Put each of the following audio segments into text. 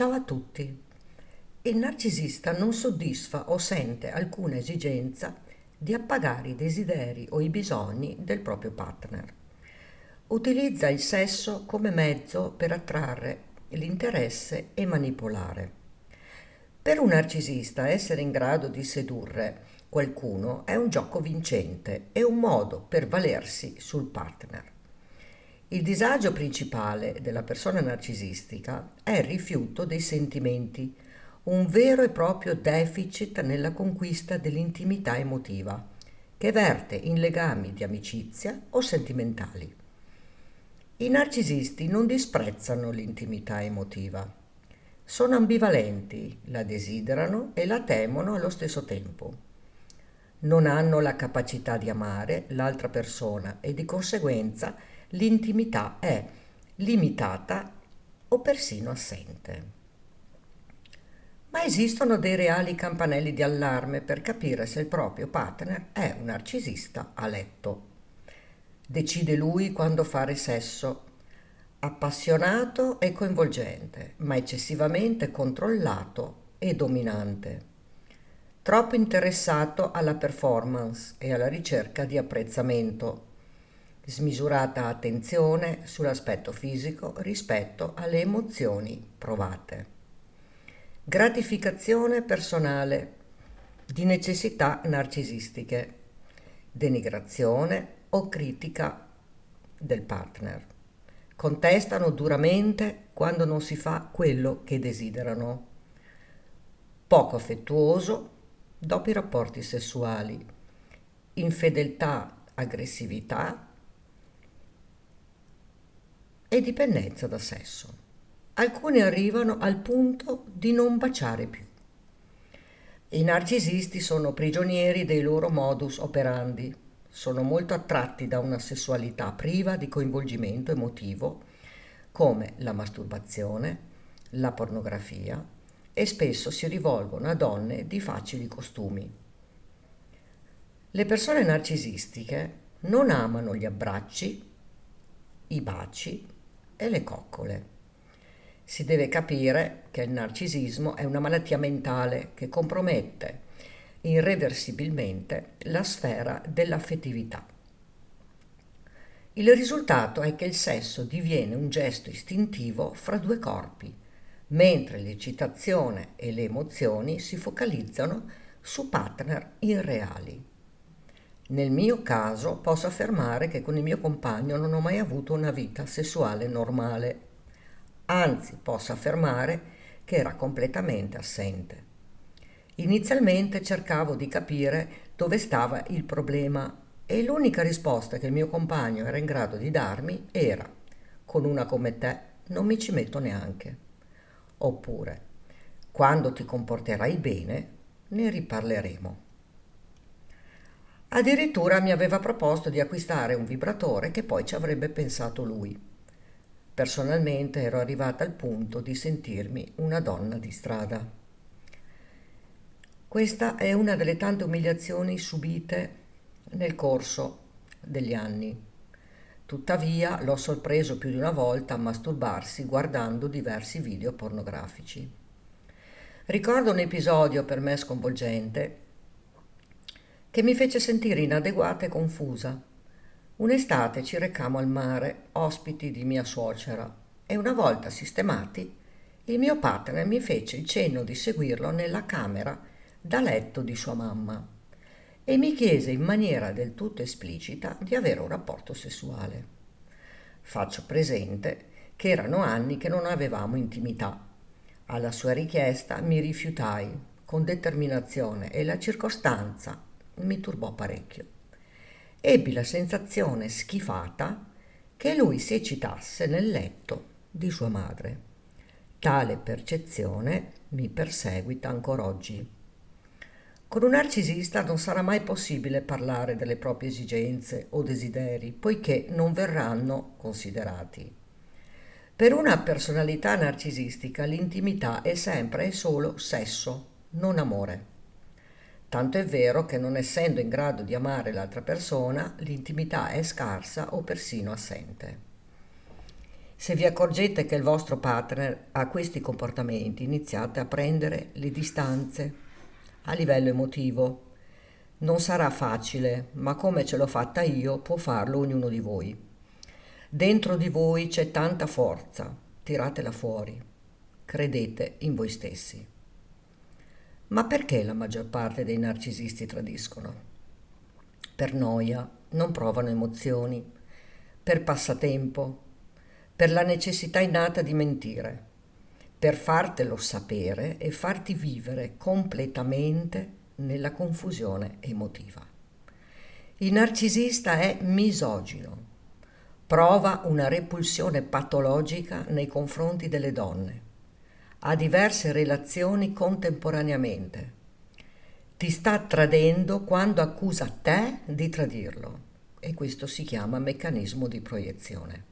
Ciao a tutti. Il narcisista non soddisfa o sente alcuna esigenza di appagare i desideri o i bisogni del proprio partner. Utilizza il sesso come mezzo per attrarre l'interesse e manipolare. Per un narcisista essere in grado di sedurre qualcuno è un gioco vincente e un modo per valersi sul partner. Il disagio principale della persona narcisistica è il rifiuto dei sentimenti, un vero e proprio deficit nella conquista dell'intimità emotiva, che verte in legami di amicizia o sentimentali. I narcisisti non disprezzano l'intimità emotiva, sono ambivalenti, la desiderano e la temono allo stesso tempo. Non hanno la capacità di amare l'altra persona e di conseguenza l'intimità è limitata o persino assente. Ma esistono dei reali campanelli di allarme per capire se il proprio partner è un narcisista a letto. Decide lui quando fare sesso, appassionato e coinvolgente, ma eccessivamente controllato e dominante. Troppo interessato alla performance e alla ricerca di apprezzamento. Smisurata attenzione sull'aspetto fisico rispetto alle emozioni provate. Gratificazione personale di necessità narcisistiche, denigrazione o critica del partner. Contestano duramente quando non si fa quello che desiderano. Poco affettuoso dopo i rapporti sessuali. Infedeltà, aggressività e dipendenza da sesso. Alcuni arrivano al punto di non baciare più. I narcisisti sono prigionieri dei loro modus operandi, sono molto attratti da una sessualità priva di coinvolgimento emotivo, come la masturbazione, la pornografia, e spesso si rivolgono a donne di facili costumi. Le persone narcisistiche non amano gli abbracci, i baci e le coccole. Si deve capire che il narcisismo è una malattia mentale che compromette irreversibilmente la sfera dell'affettività. Il risultato è che il sesso diviene un gesto istintivo fra due corpi, mentre l'eccitazione e le emozioni si focalizzano su partner irreali. Nel mio caso posso affermare che con il mio compagno non ho mai avuto una vita sessuale normale. Anzi, posso affermare che era completamente assente. Inizialmente cercavo di capire dove stava il problema e l'unica risposta che il mio compagno era in grado di darmi era: con una come te non mi ci metto neanche. Oppure: quando ti comporterai bene ne riparleremo. Addirittura mi aveva proposto di acquistare un vibratore che poi ci avrebbe pensato lui. Personalmente ero arrivata al punto di sentirmi una donna di strada. Questa è una delle tante umiliazioni subite nel corso degli anni. Tuttavia l'ho sorpreso più di una volta a masturbarsi guardando diversi video pornografici. Ricordo un episodio per me sconvolgente che mi fece sentire inadeguata e confusa. Un'estate ci recammo al mare, ospiti di mia suocera, e una volta sistemati, il mio partner mi fece il cenno di seguirlo nella camera da letto di sua mamma e mi chiese in maniera del tutto esplicita di avere un rapporto sessuale. Faccio presente che erano anni che non avevamo intimità. Alla sua richiesta mi rifiutai con determinazione e la circostanza mi turbò parecchio. Ebbi la sensazione schifata che lui si eccitasse nel letto di sua madre. Tale percezione mi perseguita ancora oggi. Con un narcisista non sarà mai possibile parlare delle proprie esigenze o desideri, poiché non verranno considerati. Per una personalità narcisistica l'intimità è sempre e solo sesso, non amore. Tanto è vero che non essendo in grado di amare l'altra persona, l'intimità è scarsa o persino assente. Se vi accorgete che il vostro partner ha questi comportamenti, iniziate a prendere le distanze a livello emotivo. Non sarà facile, ma come ce l'ho fatta io, può farlo ognuno di voi. Dentro di voi c'è tanta forza, tiratela fuori. Credete in voi stessi. Ma perché la maggior parte dei narcisisti tradiscono? Per noia, non provano emozioni, per passatempo, per la necessità innata di mentire, per fartelo sapere e farti vivere completamente nella confusione emotiva. Il narcisista è misogino, prova una repulsione patologica nei confronti delle donne, ha diverse relazioni contemporaneamente, ti sta tradendo quando accusa te di tradirlo e questo si chiama meccanismo di proiezione.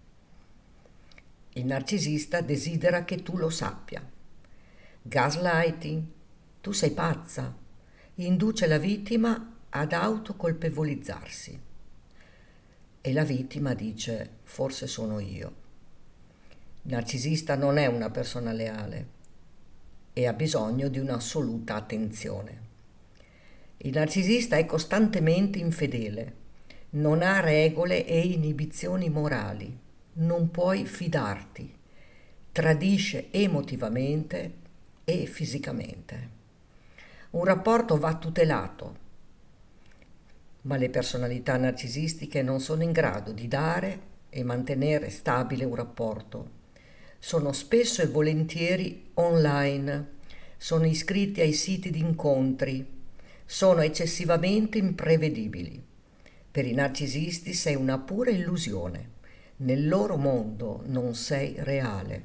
Il narcisista desidera che tu lo sappia. Gaslighting, tu sei pazza, induce la vittima ad autocolpevolizzarsi. E la vittima dice, forse sono io. Il narcisista non è una persona leale e ha bisogno di un'assoluta attenzione. Il narcisista è costantemente infedele, non ha regole e inibizioni morali, non puoi fidarti, tradisce emotivamente e fisicamente. Un rapporto va tutelato, ma le personalità narcisistiche non sono in grado di dare e mantenere stabile un rapporto. Sono spesso e volentieri online, sono iscritti ai siti di incontri, sono eccessivamente imprevedibili. Per i narcisisti sei una pura illusione. Nel loro mondo non sei reale.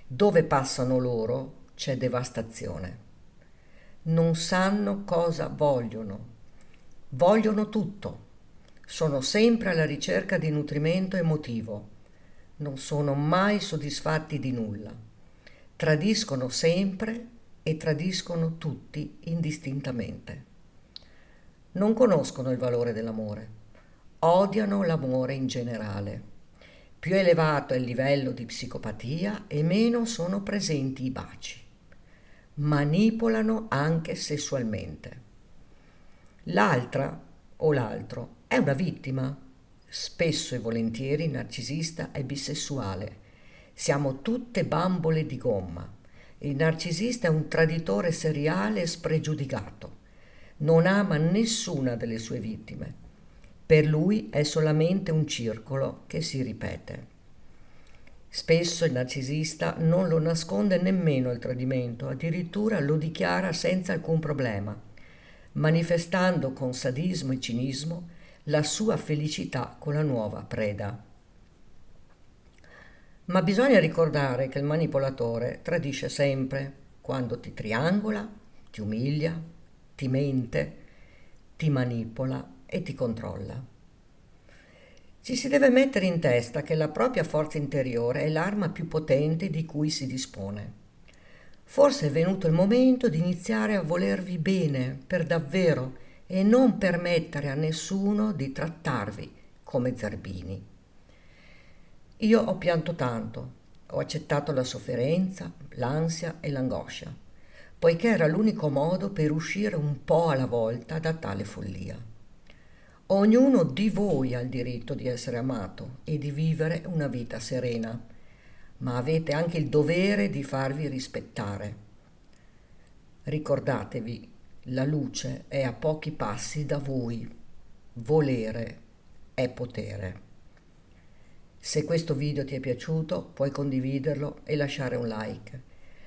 Dove passano loro c'è devastazione. Non sanno cosa vogliono. Vogliono tutto. Sono sempre alla ricerca di nutrimento emotivo. Non sono mai soddisfatti di nulla. Tradiscono sempre e tradiscono tutti indistintamente. Non conoscono il valore dell'amore. Odiano l'amore in generale. Più elevato è il livello di psicopatia e meno sono presenti i baci. Manipolano anche sessualmente. L'altra o l'altro è una vittima. Spesso e volentieri il narcisista è bisessuale. Siamo tutte bambole di gomma. Il narcisista è un traditore seriale e spregiudicato. Non ama nessuna delle sue vittime. Per lui è solamente un circolo che si ripete. Spesso il narcisista non lo nasconde nemmeno il tradimento, addirittura lo dichiara senza alcun problema, manifestando con sadismo e cinismo la sua felicità con la nuova preda. Ma bisogna ricordare che il manipolatore tradisce sempre quando ti triangola, ti umilia, ti mente, ti manipola e ti controlla. Ci si deve mettere in testa che la propria forza interiore è l'arma più potente di cui si dispone. Forse è venuto il momento di iniziare a volervi bene per davvero e non permettere a nessuno di trattarvi come zerbini. Io ho pianto tanto, ho accettato la sofferenza, l'ansia e l'angoscia, poiché era l'unico modo per uscire un po' alla volta da tale follia. Ognuno di voi ha il diritto di essere amato e di vivere una vita serena, ma avete anche il dovere di farvi rispettare. Ricordatevi, la luce è a pochi passi da voi. Volere è potere. Se questo video ti è piaciuto, puoi condividerlo e lasciare un like.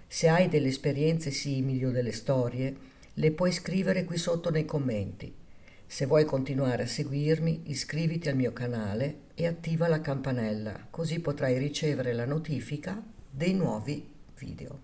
Se hai delle esperienze simili o delle storie, le puoi scrivere qui sotto nei commenti. Se vuoi continuare a seguirmi, iscriviti al mio canale e attiva la campanella, così potrai ricevere la notifica dei nuovi video.